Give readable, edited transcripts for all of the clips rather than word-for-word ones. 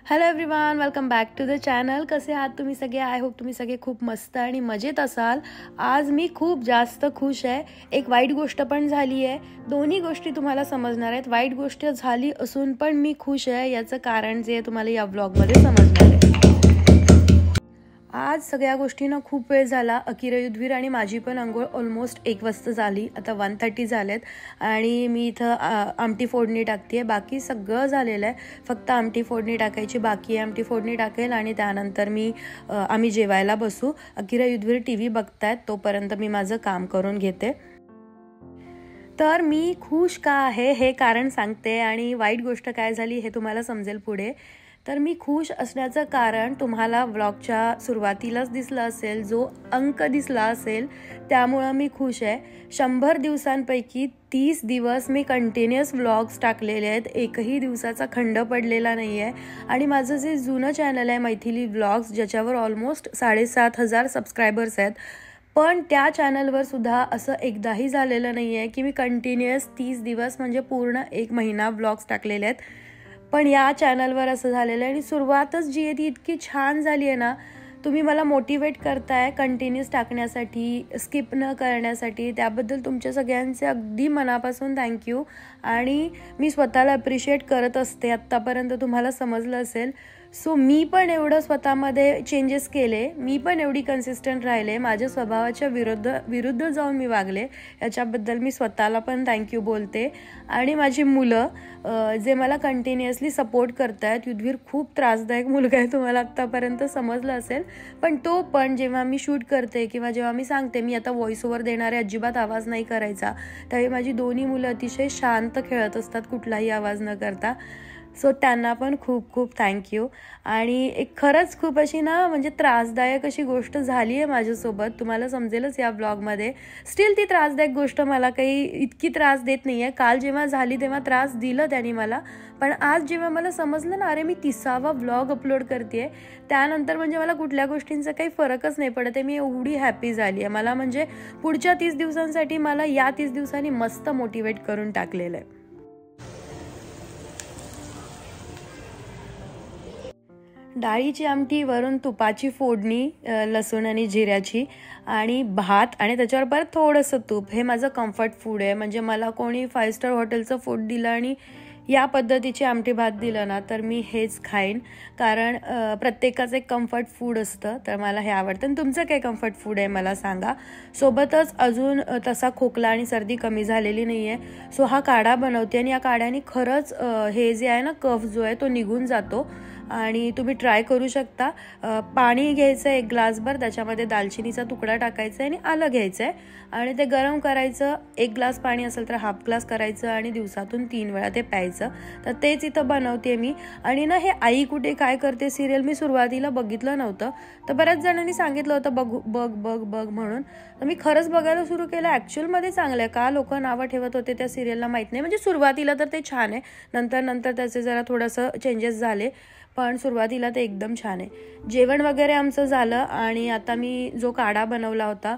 Hello everyone, welcome back to the channel. कसे आहात तुम्ही सगळे? आय होप तुम्ही सगळे खूप मस्त आणि मजेत असाल. आज मी खूप जास्त खुश आहे. एक वाईट गोष्ट पण झाली आहे. दोन्ही गोष्टी तुम्हाला समजणार आहेत. वाईट गोष्ट झाली असून पण मी खुश आहे, याचं कारण जे तुम्हाला या व्लॉगमध्ये समजणार आहे. आज सगळ्या गोष्टींना खूप वेळ झाला. अकिरा युद्धवीर आणि माझी पण अंघोळ ऑलमोस्ट 1 वाजता झाली. आता 1:30 झालेत आणि मी इथं आमटी फोडणी टाकते. बाकी सगळं झालेलं आहे, फक्त आमटी फोडणी टाकायची बाकी आहे. आमटी फोडणी टाकेल आणि त्यानंतर आम्ही जेवायला बसू. अकिरा युद्धवीर TV बघतायत, तोपर्यंत मी माझं काम करून घेते. तर मी खुश का आहे हे कारण सांगते आणि वाईट गोष्ट काय झाली हे तुम्हाला समजेल पुढे. तर मी खुश असण्याचं कारण तुम्हाला व्लॉगच्या सुरुवातीलाच दिसलं असेल, जो अंक दिसला असेल, त्यामुळं मी खुश आहे. 100 दिवसांपैकी 30 दिवस मी कंटिन्युअस व्लॉग्स टाकलेले आहेत. एकही दिवसाचा खंड पडलेला नाही आहे. आणि माझं जे जुनं चॅनल आहे मैथिली व्लॉग्स, ज्याच्यावर ऑलमोस्ट 7,500 सबस्क्रायबर्स आहेत, पण त्या चॅनलवर सुद्धा असं एकदाही झालेलं नाही आहे की मी कंटिन्युअस 30 दिवस म्हणजे पूर्ण 1 महिना व्लॉग्स टाकलेले आहेत. पण या चॅनलवर असं झालेलं आहे आणि सुरुवातच जी आहे ती इतकी छान झाली आहे ना. तुम्ही मला मोटिवेट करताय कंटिन्यूस टाकण्यासाठी, स्किप न करण्यासाठी. त्याबद्दल तुमच्या सगळ्यांचे अगदी मनापासून थँक्यू. आणि मी स्वतःला अप्रिशिएट करत असते. आत्तापर्यंत तुम्हाला समजलं असेल. सो मी पण एवढं स्वतःमध्ये चेंजेस केले, मी पण एवढी कन्सिस्टंट राहिले, माझ्या स्वभावाच्या विरुद्ध जाऊन मी वागले. याच्याबद्दल मी स्वतःला पण थँक्यू बोलते. आणि माझी मुलं जे मला कंटिन्युअसली सपोर्ट करत आहेत. युद्धवीर खूप त्रासदायक मुलगा आहे, तुम्हाला आत्तापर्यंत समजलं असेल. पण तो पण जेव्हा मी शूट करते किंवा जेव्हा मी सांगते मी आता व्हॉइस ओव्हर देणारे, अजिबात आवाज नाही करायचा, त्यावेळी माझी दोन्ही मुलं अतिशय शांत खेळत असतात, कुठलाही आवाज न करता. सो त्यांना पण खूप खूप थँक्यू. आणि एक खरंच खूप अशी ना म्हणजे त्रासदायक अशी गोष्ट झाली आहे माझ्यासोबत, तुम्हाला समजेलच या ब्लॉगमध्ये. स्टील ती त्रासदायक गोष्ट मला काही इतकी त्रास देत नाही आहे. काल जेव्हा झाली तेव्हा त्रास दिलं त्यांनी मला, पण आज जेव्हा मला समजलं ना, अरे मी 30वा व्लॉग अपलोड करते, त्यानंतर म्हणजे मला कुठल्या गोष्टींचा काही फरकच नाही पडत आहे. मी एवढी हॅपी झाली आहे. मला म्हणजे पुढच्या 30 दिवसांसाठी मला या 30 दिवसांनी मस्त मोटिवेट करून टाकलेलं आहे. डाळीची आमटी, वरून तुपाची फोडणी, लसूण आणि जिऱ्याची, आणि भात, आणि त्याच्यावर परत थोडंसं तूप. हे माझं कम्फर्ट फूड आहे. म्हणजे मला कोणी 5 स्टार हॉटेलचं फूड दिलं आणि या पद्धतीची आमटी भात दिलं ना, तर मी हेच खाईन. कारण प्रत्येकाचं एक कम्फर्ट फूड असतं, तर मला हे आवडतं. आणि तुमचं काय कम्फर्ट फूड आहे मला सांगा. सोबतच अजून तसा खोकला आणि सर्दी कमी झालेली नाही आहे. सो हा काढा बनवते आणि या काढ्याने खरंच हे जे आहे ना, कफ जो आहे तो निघून जातो. आणि तुम्ही ट्राय करू शकता. पाणी घ्यायचं 1 ग्लासभर, त्याच्यामध्ये दालचिनीचा तुकडा टाकायचा आहे आणि आलं घ्यायचं आहे आणि ते गरम करायचं. 1 ग्लास पाणी असेल तर हाफ ग्लास करायचं आणि दिवसातून 3 वेळा ते प्यायचं. तर तेच इथं बनवते मी. आणि ना, हे आई कुठे काय करते सिरियल मी सुरुवातीला बघितलं नव्हतं, तर बऱ्याच जणांनी सांगितलं होतं बघ बघ बघ म्हणून. तर मी खरंच बघायला सुरू केलं. ॲक्च्युअलमध्ये चांगलं आहे. का लोक नावं ठेवत होते त्या सिरियलला माहीत नाही. म्हणजे सुरुवातीला तर ते छान आहे, नंतर त्याचे जरा थोडंसं चेंजेस झाले, पण सुरुवातीला ते एकदम छान आहे. जेवण वगैरे आमचं झालं आणि आता मी जो काढा बनवला होता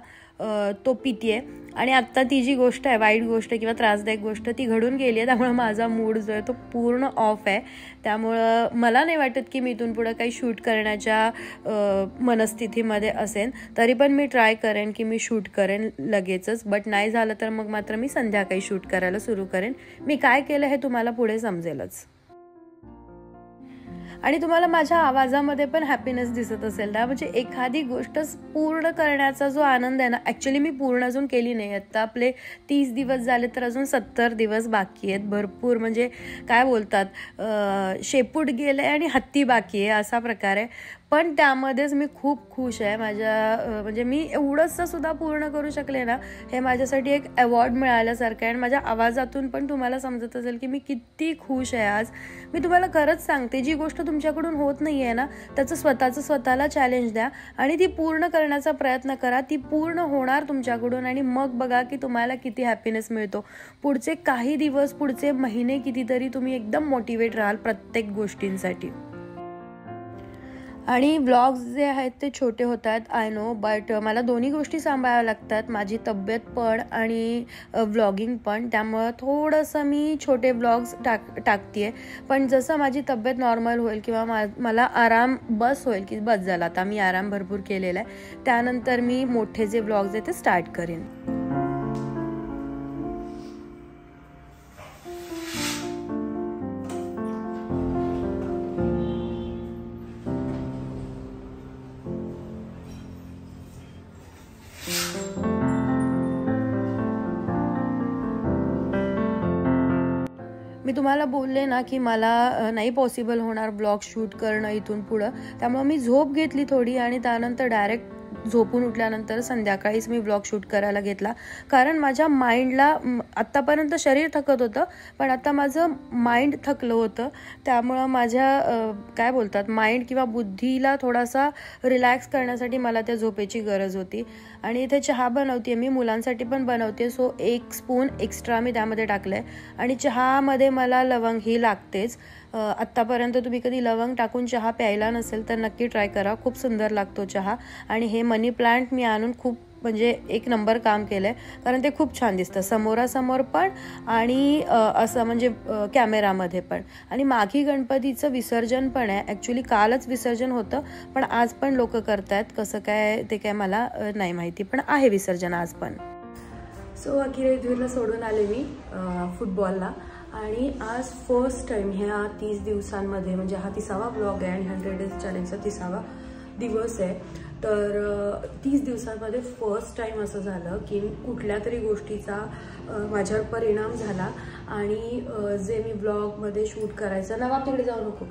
तो पितीये. आणि आत्ता ती जी गोष्ट आहे, वाईट गोष्ट किंवा त्रासदायक गोष्ट, ती घडून गेली आहे. त्यामुळं माझा मूड जो आहे तो पूर्ण ऑफ आहे. त्यामुळं मला नाही वाटत की मी इथून पुढं काही शूट करण्याच्या मनस्थितीमध्ये असेन. तरी पण मी ट्राय करेन की मी शूट करेन लगेचच. बट नाही झालं तर मग मात्र मी संध्याकाळी शूट करायला सुरू करेन. मी काय केलं हे तुम्हाला पुढे समजेलच. आणि तुम्हाला माझ्या आवाजामध्ये पण हॅपीनेस दिसत असेल ना. म्हणजे एखादी गोष्ट पूर्ण करण्याचा जो आनंद आहे ना, ॲक्च्युली मी पूर्ण अजून केली नाही. आता आपले 30 दिवस झाले, तर अजून 70 दिवस बाकी आहेत. भरपूर म्हणजे काय बोलतात, शेपूट गेले आणि हत्ती बाकी आहे, असा प्रकार आहे. पण त्यामध्येच मी खूप खुश आहे. म्हणजे मी एवढंसं सुद्धा पूर्ण करू शकले ना, हे माझ्यासाठी एक अवॉर्ड मिळाल्यासारखं आहे. आणि माझ्या आवाजातून पण तुम्हाला समजत असेल की मी किती खुश आहे आज. मी तुम्हाला खरंच सांगते, जी गोष्ट तुमच्याकडून होत नाही आहे ना, त्याचं स्वतःला चॅलेंज द्या आणि ती पूर्ण करण्याचा प्रयत्न करा. ती पूर्ण होणार तुमच्याकडून आणि मग बघा की तुम्हाला किती हॅपीनेस मिळतो. पुढचे काही दिवस, पुढचे महिने कितीतरी तुम्ही एकदम मोटिवेट राहाल प्रत्येक गोष्टींसाठी. आणि व्लॉग्स जे आहेत ते छोटे होतात आय नो, बट मला दोन्ही गोष्टी सांभाळाव्या लागतात, माझी तब्येत पण आणि व्लॉगिंग पण. त्यामुळं थोडंसं मी छोटे व्लॉग्स टाकते आहे. पण जसं माझी तब्येत नॉर्मल होईल किंवा मला आराम बस होईल की बस झाला आता मी आराम भरपूर केलेला आहे, त्यानंतर मी मोठे जे व्लॉग्स आहेत ते स्टार्ट करेन. मी तुम्हाला बोलले ना की मला नाही पॉसिबल होणार ब्लॉग शूट करणं इथून पुढं, त्यामुळे मी झोप घेतली थोडी आणि त्यानंतर डायरेक्ट झोपून उठल्यानंतर संध्याकाळीच मी ब्लॉग शूट करायला घेतला. कारण माझ्या माइंडला आत्तापर्यंत शरीर थकत होतं, पण आता माझं माइंड थकलं होतं. त्यामुळं माझ्या काय बोलतात माइंड किंवा बुद्धीला थोडासा रिलॅक्स करण्यासाठी मला त्या झोपेची गरज होती. आणि इथे चहा बनवते मी, मुलांसाठी पण बनवते, सो 1 स्पून एक्स्ट्रा मी त्यामध्ये टाकलं आहे. आणि चहामध्ये मला लवंग ही लागतेच. आत्तापर्यंत तुम्ही कधी लवंग टाकून चहा प्यायला नसेल तर नक्की ट्राय करा, खूप सुंदर लागतो चहा. आणि हे मनी प्लांट मी आणून खूप म्हणजे 1 नंबर काम केलं आहे, कारण ते खूप छान दिसतं समोरासमोर पण आणि असं म्हणजे कॅमेरामध्ये पण. आणि माघी गणपतीचं विसर्जन पण आहे, ॲक्च्युली कालच विसर्जन होतं, पण आज पण लोक करतात, कसं काय ते काय मला नाही माहिती, पण आहे विसर्जन आज पण. सो अकिरा सोडून आले मी फुटबॉलला. आणि आज फर्स्ट टाईम ह्या 30 दिवसांमध्ये, म्हणजे हा 30वा ब्लॉग आहे आणि 100 डेज चॅलेंजचा 30वा दिवस आहे. तर 30 दिवसांमध्ये फर्स्ट टाईम असं झालं की कुठल्या तरी गोष्टीचा माझ्यावर परिणाम झाला. आणि जे मी ब्लॉगमध्ये शूट करायचं, नवाब तिकडे जाऊ नको,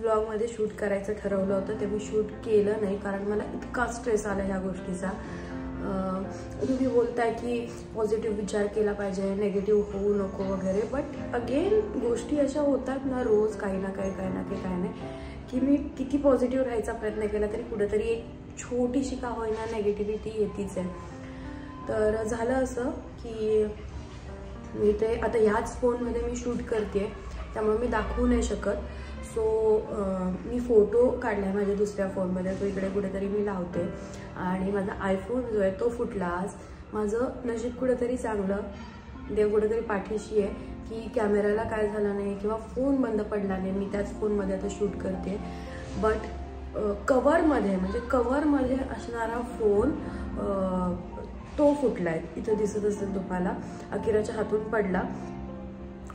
ब्लॉगमध्ये शूट करायचं ठरवलं होतं ते मी शूट केलं नाही, कारण मला इतका स्ट्रेस आला ह्या गोष्टीचा. तुम्ही बोलताय की पॉझिटिव्ह विचार केला पाहिजे, नेगेटिव्ह होऊ नको वगैरे, बट अगेन गोष्टी अशा होतात ना रोज काही ना काही की मी किती पॉझिटिव्ह राहायचा प्रयत्न केला तरी कुठेतरी एक छोटीशी का होईना नेगेटिव्हिटी येतीच आहे. तर झालं असं की मी ते आता ह्याच फोनमध्ये मी शूट करते, त्यामुळे मी दाखवू नाही शकत. सो मी फोटो काढला आहे माझ्या दुसऱ्या फोनमध्ये, तो इकडे कुठेतरी मी लावते. आणि माझा आयफोन जो आहे तो फुटला आज. माझं नशीब कुठेतरी चांगलं, देव कुठेतरी पाठीशी आहे की कॅमेराला काय झालं नाही किंवा फोन बंद पडला नाही. मी त्याच फोनमध्ये आता शूट करते, बट कवरमध्ये असणारा फोन तो फुटला आहे. इथं दिसत असेल तुम्हाला, अकिराच्या हातून पडला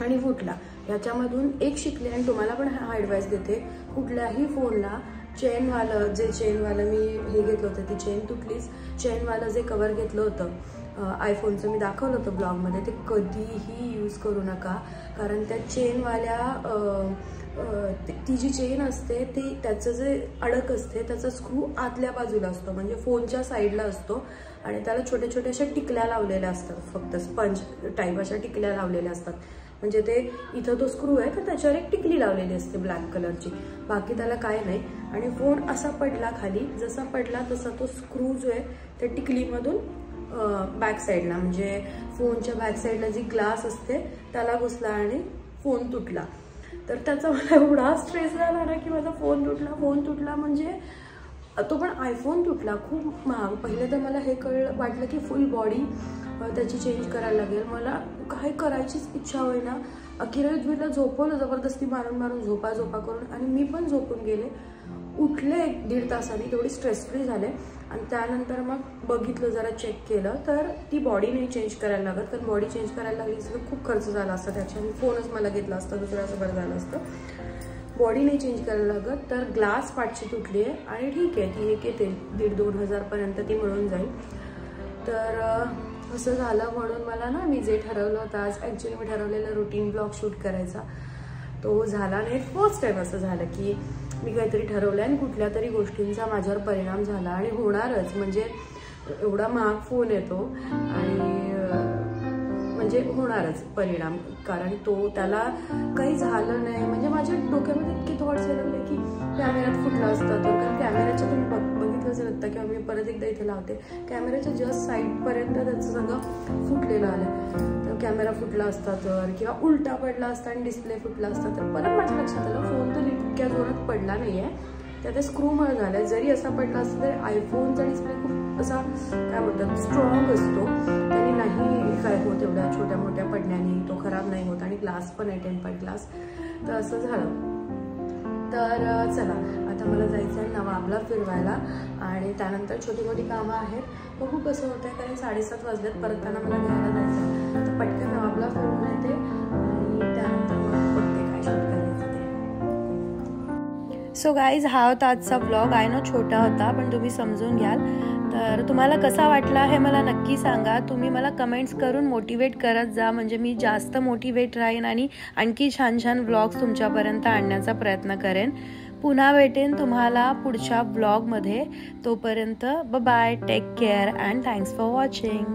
आणि फुटला. याच्यामधून एक शिकले आणि तुम्हाला पण हा ॲडवाइस देते, कुठल्याही फोनला चेनवालं मी हे घेतलं होतं, ती चेन तुटलीच. चेनवालं जे कवर घेतलं होतं आयफोनचं, मी दाखवलं होतं ब्लॉगमध्ये, ते कधीही यूज करू नका. कारण त्या चेनवाल्या ती जी चेन असते ती त्याचं जे अडक असते त्याचा स्क्रू आतल्या बाजूला असतो, म्हणजे फोनच्या साईडला असतो. आणि त्याला छोट्या छोट्या अशा टिकल्या लावलेल्या असतात, फक्त स्पंज टाईप अशा टिकल्या लावलेल्या असतात. म्हणजे ते इथं तो स्क्रू आहे तर त्याच्यावर एक टिकली लावलेली असते ब्लॅक कलरची, बाकी त्याला काय नाही. आणि फोन असा पडला खाली, जसा पडला तसा तो स्क्रू जो आहे त्या टिकलीमधून बॅक साईडला, म्हणजे फोनच्या बॅक साईडला जी ग्लास असते त्याला घुसला आणि फोन तुटला. तर त्याचा मला एवढा स्ट्रेस झाला ना की माझा फोन तुटला म्हणजे तो पण आयफोन तुटला, खूप महाग. पहिले तर मला हे वाटलं की फुल बॉडी त्याची चेंज करायला लागेल. मला काय करायचीच इच्छा होईना. अकिरा झोपवलं जबरदस्ती मारून झोपा करून, आणि मी पण झोपून गेले. उठले 1-1.5 तासांनी, तेवढी स्ट्रेस फ्री झाले. आणि त्यानंतर मग बघितलं, जरा चेक केलं तर ती बॉडी नाही चेंज करायला लागत, कारण बॉडी चेंज करायला लागली तर खूप खर्च झाला असता, त्याच्याने फोनच मला घेतला असता, दुसरं असं बरं झालं असतं. बॉडी नाही चेंज करायला लागत, तर ग्लास पार्टची तुटली आहे. आणि ठीक आहे, ती एक येते 1,500-2,000 हजारपर्यंत ती मिळून जाईल. तर असं झालं. म्हणून मला ना, मी जे ठरवलं होतं आज, ॲक्च्युली मी ठरवलेलं रुटीन ब्लॉग शूट करायचा, तो झाला नाही. फर्स्ट टाईम असं झालं की मी काहीतरी ठरवलं आणि कुठल्या तरी गोष्टींचा माझ्यावर परिणाम झाला. आणि होणारच, म्हणजे एवढा महाग फोन येतो आणि म्हणजे होणारच परिणाम, कारण त्याला काही झालं नाही. म्हणजे माझ्या डोक्यामध्ये इतके थॉट्स यायला लागले की कॅमेऱ्यात फुटला असता तो, कारण कॅमेऱ्याच्या तुम्ही बघितलंच नसतं किंवा मी परत एकदा इथे लावते, कॅमेऱ्याच्या जस्ट साईडपर्यंत त्याचं सगळं फुटलेलं आलं. तर कॅमेरा फुटला असता तर, किंवा उलटा पडला असता आणि डिस्प्ले फुटला असता तर. परत माझ्या लक्षात आलं फोन तर इतक्या जोरात पडला नाही आहे, त्या स्क्रूमुळे झालं. जरी असा पडला असतं तरी आयफोनचा डिस्प्ले खूप असा काय बोलतात स्ट्रॉंग असतो, त्याने नाही काय होत एवढ्या छोट्या मोठ्या पडण्याने, तो खराब नाही होत आणि ग्लास पण आहे टेम्पर्ड ग्लास. तर असं झालं. तर चला आता मला जायचं आहे नवाबला फिरवायला आणि त्यानंतर छोटी मोठी कामं आहेत. मग खूप असं होतं आहे कारण 7:30 वाजलेत, परतताना मला घ्यायला जायचं. तर पटकन नवाबला फिरून येते आणि त्यानंतर मग बघते काय शूट करायचं ते. सो गाईज, हा होता आजचा व्लॉग. आय नो छोटा होता पण तुम्ही समजून घ्याल. तर तुम्हाला कसा वाटला हे मला नक्की सांगा. तुम्ही मला कमेंट्स करून मोटिवेट करत जा, म्हणजे मी जास्त मोटिवेट राहीन आणि आणखी छान छान व्लॉग्स तुमच्यापर्यंत आणण्याचा प्रयत्न करेन. पुन्हा भेटेन तुम्हाला पुढच्या व्लॉगमध्ये. तोपर्यंत bye, take care and thanks for watching.